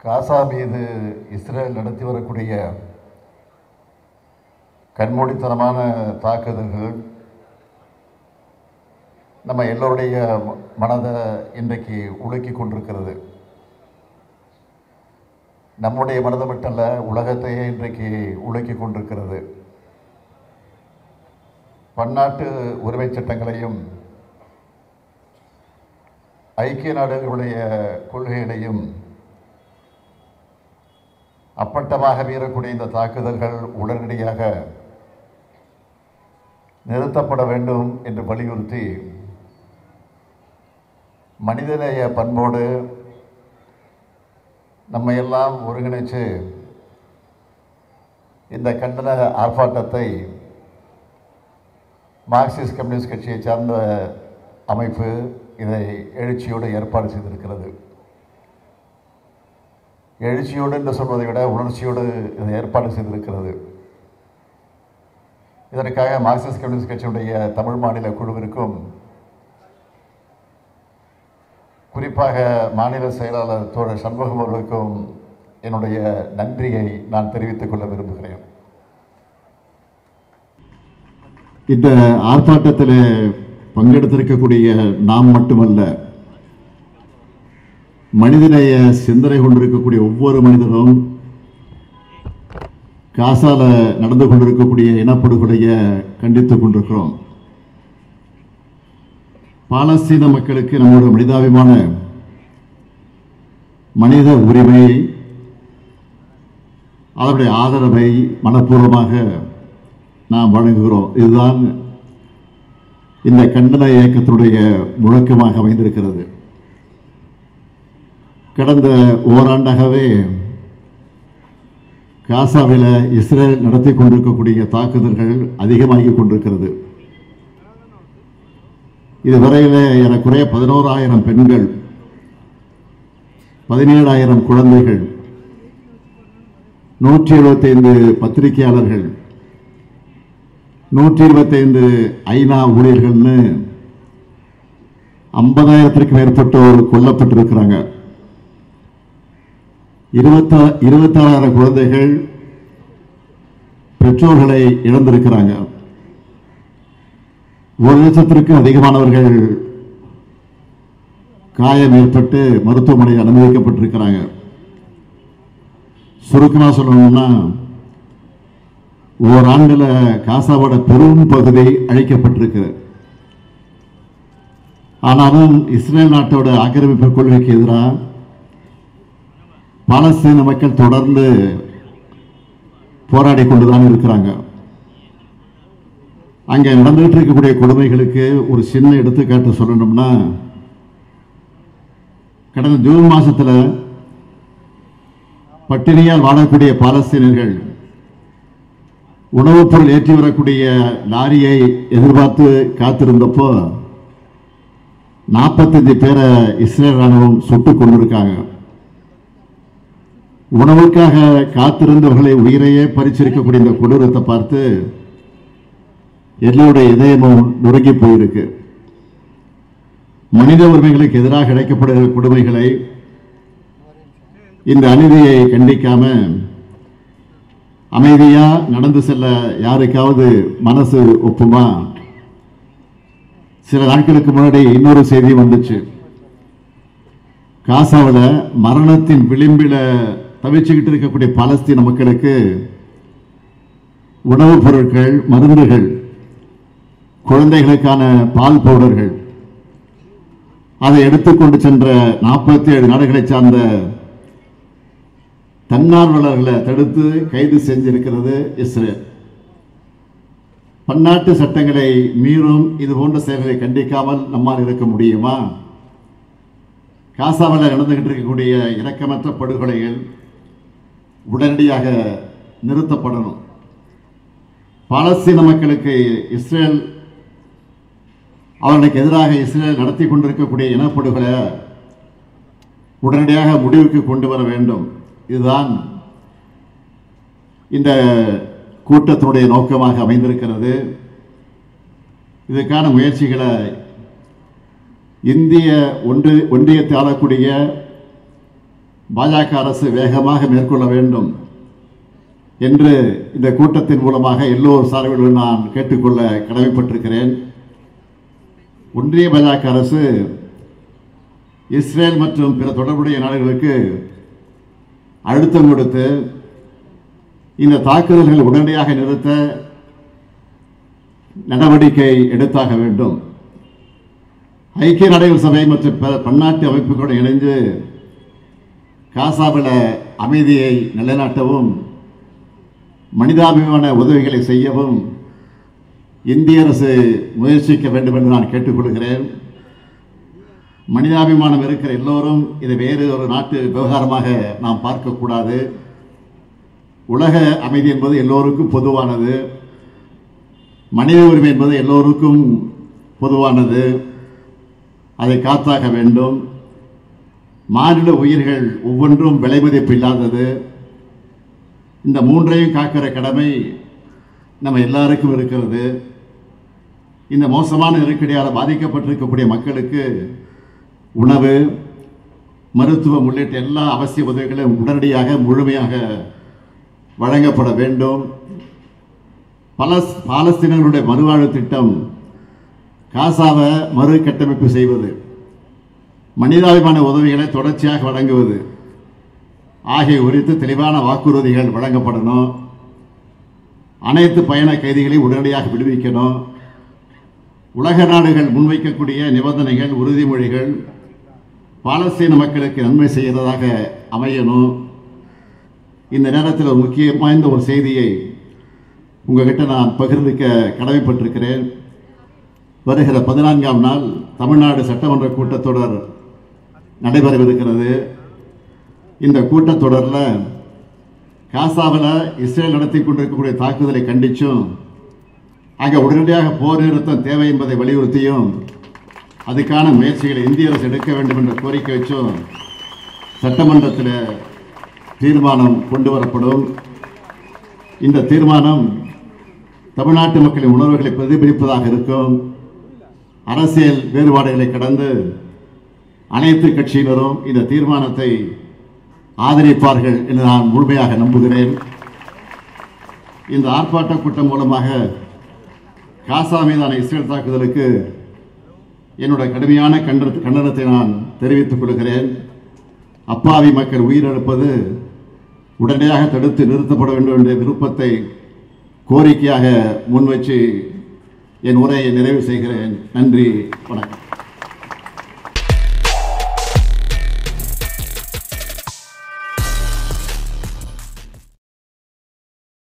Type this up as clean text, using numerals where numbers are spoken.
காசா மீது இஸ்ரேல் நடத்தி வரக்கூடிய கண்மூடித்தனமான தாக்குதல்கள் நம்ம எல்லோருடைய மனதை இன்றைக்கு உலுக்கி கொண்டிருக்கிறது. நம்முடைய மனதை மட்டுமல்ல, உலகத்தையே இன்றைக்கு உலுக்கி கொண்டிருக்கிறது. பன்னாட்டு உரிமை சட்டங்களையும் ஐக்கிய நாடுகளுடைய கொள்கைகளையும் அப்பட்டமாக மீறக்கூடிய இந்த தாக்குதல்கள் உடனடியாக நிறுத்தப்பட வேண்டும் என்று வலியுறுத்தி மனிதநேய பண்போடு நம்மையெல்லாம் ஒருங்கிணைச்சு இந்த கண்டன ஆர்ப்பாட்டத்தை மார்க்சிஸ்ட் கம்யூனிஸ்ட் கட்சியை சார்ந்த அமைப்பு இதை எழுச்சியோடு ஏற்பாடு செய்திருக்கிறது. எழுச்சியோடு என்று சொல்வதை விட உணர்ச்சியோடு இதை ஏற்பாடு செய்திருக்கிறது. இதற்காக மார்க்சிஸ்ட் கம்யூனிஸ்ட் கட்சியுடைய தமிழ் மாநில குழுவிற்கும் குறிப்பாக மாநில செயலாளர் தோழர் சண்முகம் அவர்களுக்கும் என்னுடைய நன்றியை நான் தெரிவித்துக் கொள்ள விரும்புகிறேன். இந்த ஆர்ப்பாட்டத்தில் பங்கெடுத்திருக்கக்கூடிய நாம் மட்டுமல்ல, மனிதநேய சிந்தனை கொண்டிருக்கக்கூடிய ஒவ்வொரு மனிதனும் காசால நடந்து கொண்டிருக்கக்கூடிய இனப்படுகொலையை கண்டித்துக் கொண்டிருக்கிறோம். பாலஸ்தீன மக்களுக்கு நம்முடைய மனிதாபிமான மனித உரிமையை, அதனுடைய ஆதரவை மனப்பூர்வமாக நாம் வழங்குகிறோம். இதுதான் இந்த கண்டன இயக்கத்தினுடைய முழக்கமாக அமைந்திருக்கிறது. கடந்த ஓராண்டாகவே காசாவில் இஸ்ரேல் நடத்தி கொண்டிருக்கக்கூடிய தாக்குதல்கள் அதிகமாகி கொண்டிருக்கிறது. இதுவரையில் ஏறக்குறைய 11,000 பெண்கள், 17,000 குழந்தைகள், 175 பத்திரிகையாளர்கள், 125 ஐநா ஊழியர்கள்னு 50,000த்திற்கு மேற்பட்டோர் கொல்லப்பட்டிருக்கிறாங்க. 26,000 குழந்தைகள் பெற்றோர்களை இழந்திருக்கிறாங்க. 1,00,000த்திற்கும் அதிகமானவர்கள் காயம் ஏற்பட்டு மருத்துவமனையில் அனுமதிக்கப்பட்டிருக்கிறாங்க. சுருக்கமாக சொல்லணும்னா, ஓராண்டில் காசாவோட பெரும் பகுதி அழிக்கப்பட்டிருக்கு. ஆனாலும் இஸ்ரேல் நாட்டோட ஆக்கிரமிப்பு கொள்கைக்கு எதிராக பாலஸ்தீன மக்கள் தொடர்ந்து போராடி கொண்டுதான் இருக்கிறாங்க. அங்கே நடந்துகிட்டு இருக்கக்கூடிய கொடுமைகளுக்கு ஒரு சின்ன எடுத்துக்காட்டு சொல்லணும்னா, கடந்த ஜூன் மாசத்தில் பட்டினியால் வாழக்கூடிய பாலஸ்தீனர்கள் உணவுப் பொருள் ஏற்றி வரக்கூடிய லாரியை எதிர்பார்த்து காத்திருந்தப்போ 45 பேரை இஸ்ரேல் ராணுவம் சுட்டுக் கொண்டிருக்காங்க. உணவுக்காக காத்திருந்தவர்களை உயிரையே பறிச்சிருக்கக்கூடிய இந்த கொடூரத்தை பார்த்து எல்லோருடைய இதயமும் நொறுங்கி போயிருக்கு. மனித உரிமைகளுக்கு எதிராக இழைக்கப்படுகிற கொடுமைகளை, இந்த அநீதியை கண்டிக்காம அமைதியா நடந்து செல்ல யாருக்காவது மனசு ஒப்புமா? சில நாட்களுக்கு முன்னாடி இன்னொரு செய்தி வந்துச்சு. காசாவில் மரணத்தின் விளிம்பில தவிச்சுக்கிட்டு இருக்கக்கூடிய பாலஸ்தீன மக்களுக்கு உணவுப் பொருட்கள், மருந்துகள், குழந்தைகளுக்கான பால் பவுடர்கள், அதை எடுத்துக்கொண்டு சென்ற 47 நாடுகளை சார்ந்த தன்னார்வலர்களை தடுத்து கைது செஞ்சிருக்கிறது இஸ்ரேல். பன்னாட்டு சட்டங்களை மீறும் இது போன்ற செயல்களை கண்டிக்காமல் நம்மால் இருக்க முடியுமா? காசாவில் நடந்துகிட்டு இருக்கக்கூடிய இரக்கமற்ற படுகொலைகள் உடனடியாக நிறுத்தப்படணும். பாலஸ்தீன மக்களுக்கு இஸ்ரேல், அவர்களுக்கு எதிராக இஸ்ரேல் நடத்தி கொண்டிருக்கக்கூடிய இனப்படுகொலை உடனடியாக முடிவுக்கு கொண்டு வர வேண்டும். இதுதான் இந்த கூட்டத்தினுடைய நோக்கமாக அமைந்திருக்கிறது. இதற்கான முயற்சிகளை இந்திய ஒன்றியத்தை ஆளக்கூடிய பாஜக அரசு வேகமாக மேற்கொள்ள வேண்டும் என்று இந்த கூட்டத்தின் மூலமாக எல்லோர் சார்பிலும் நான் கேட்டுக்கொள்ள கடமைப்பட்டிருக்கிறேன். ஒன்றிய பாஜக அரசு இஸ்ரேல் மற்றும் பிற தொடர்புடைய நாடுகளுக்கு அழுத்தம் கொடுத்து இந்த தாக்குதல்களை உடனடியாக நிறுத்த நடவடிக்கை எடுத்தாக வேண்டும். ஐக்கிய நாடுகள் சபை மற்றும் பிற பன்னாட்டு அமைப்புகளுடன் இணைந்து காசாவில் அமைதியை நிலைநாட்டவும் மனிதாபிமான உதவிகளை செய்யவும் இந்திய அரசு முயற்சிக்க வேண்டும் என்று நான் கேட்டுக்கொள்கிறேன். மனிதாபிமானம் இருக்கிற எல்லோரும் இதை வேறு ஒரு நாட்டு விவகாரமாக நாம் பார்க்கக்கூடாது. உலக அமைதி என்பது எல்லோருக்கும் பொதுவானது. மனித உரிமை என்பது எல்லோருக்கும் பொதுவானது. அதை காத்தாக வேண்டும். மானிட உயிர்கள் ஒவ்வொன்றும் விலை மதிப்பு இல்லாதது. இந்த மூன்றையும் காக்கிற கடமை நம்ம எல்லாருக்கும் இருக்கிறது. இந்த மோசமான நெருக்கடியால் பாதிக்கப்பட்டிருக்கக்கூடிய மக்களுக்கு உணவு, மருத்துவம் உள்ளிட்ட எல்லா அவசிய உதவிகளும் உடனடியாக முழுமையாக வழங்கப்பட வேண்டும். பாலஸ்தீனர்களுடைய மறுவாழ்வு திட்டம், காசாவை மறு கட்டமைப்பு செய்வது, மனிதாபிமான உதவிகளை தொடர்ச்சியாக வழங்குவது ஆகிய குறித்து தெளிவான வாக்குறுதிகள் வழங்கப்படணும். அனைத்து பயண கைதிகளையும் உடனடியாக விடுவிக்கணும். உலக நாடுகள் முன்வைக்கக்கூடிய நிபந்தனைகள், உறுதிமொழிகள் பாலஸ்தீன மக்களுக்கு நன்மை செய்கிறதாக அமையணும். இந்த நேரத்தில் ஒரு முக்கியம் வாய்ந்த ஒரு செய்தியை உங்ககிட்ட நான் பகிர்ந்துக்க கடமைப்பட்டிருக்கிறேன். வருகிற 14ஆம் நாள் தமிழ்நாடு சட்டமன்ற கூட்டத்தொடர் நடைபெறவிருக்கிறது. இந்த கூட்டத்தொடரில் காசாவில் இஸ்ரேல் நடத்தி கொண்டிருக்கக்கூடிய தாக்குதலை கண்டிச்சும் அங்கே உடனடியாக போர் நிறுத்தம் தேவை என்பதை வலியுறுத்தியும் அதுக்கான முயற்சிகளை இந்திய அரசு எடுக்க வேண்டும் என்ற கோரிக்கை வச்சும் சட்டமன்றத்தில் தீர்மானம் கொண்டு வரப்படும். இந்த தீர்மானம் தமிழ்நாட்டு மக்களின் உணர்வுகளை பிரதிபலிப்பதாக இருக்கும். அரசியல் வேறுபாடுகளை கடந்து அனைத்து கட்சியினரும் இந்த தீர்மானத்தை ஆதரிப்பார்கள் என்று நான் முழுமையாக நம்புகிறேன். இந்த ஆர்ப்பாட்ட கூட்டம் மூலமாக காசா மீதான இஸ்ரேல் தாக்குதலுக்கு என்னுடைய கடுமையான கண்டனத்தை நான் தெரிவித்துக் கொள்கிறேன். அப்பாவி மக்கள் உயிரிழப்பது உடனடியாக தடுத்து நிறுத்தப்பட வேண்டும் என்ற விருப்பத்தை கோரிக்கையாக முன்வச்சு என் உரையை நிறைவு செய்கிறேன். நன்றி, வணக்கம்.